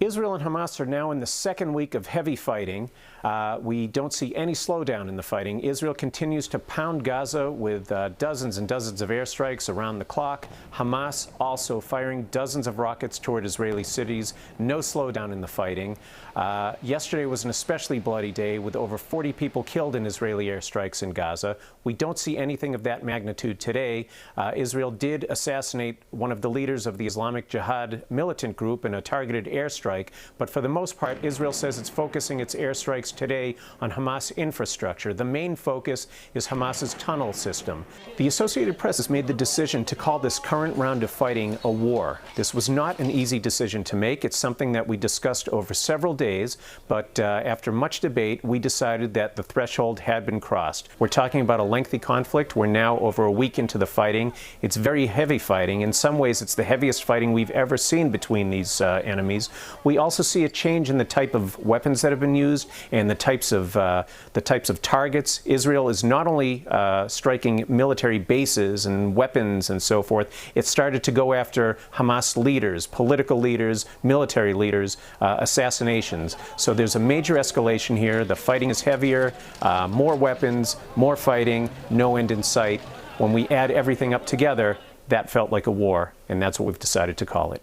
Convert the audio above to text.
Israel and Hamas are now in the second week of heavy fighting. We don't see any slowdown in the fighting. Israel continues to pound Gaza with dozens and dozens of airstrikes around the clock. Hamas also firing dozens of rockets toward Israeli cities. No slowdown in the fighting. Yesterday was an especially bloody day with over 40 people killed in Israeli airstrikes in Gaza. We don't see anything of that magnitude today. Israel did assassinate one of the leaders of the Islamic Jihad militant group in a targeted airstrike. But for the most part, Israel says it's focusing its airstrikes today on Hamas infrastructure. The main focus is Hamas's tunnel system. The Associated Press has made the decision to call this current round of fighting a war. This was not an easy decision to make. It's something that we discussed over several days, but after much debate, we decided that the threshold had been crossed. We're talking about a lengthy conflict. We're now over a week into the fighting. It's very heavy fighting. In some ways, it's the heaviest fighting we've ever seen between these enemies. We also see a change in the type of weapons that have been used and the types of targets. Israel is not only striking military bases and weapons and so forth. It started to go after Hamas leaders, political leaders, military leaders, assassinations. So there's a major escalation here. The fighting is heavier, more weapons, more fighting, no end in sight. When we add everything up together, that felt like a war, and that's what we've decided to call it.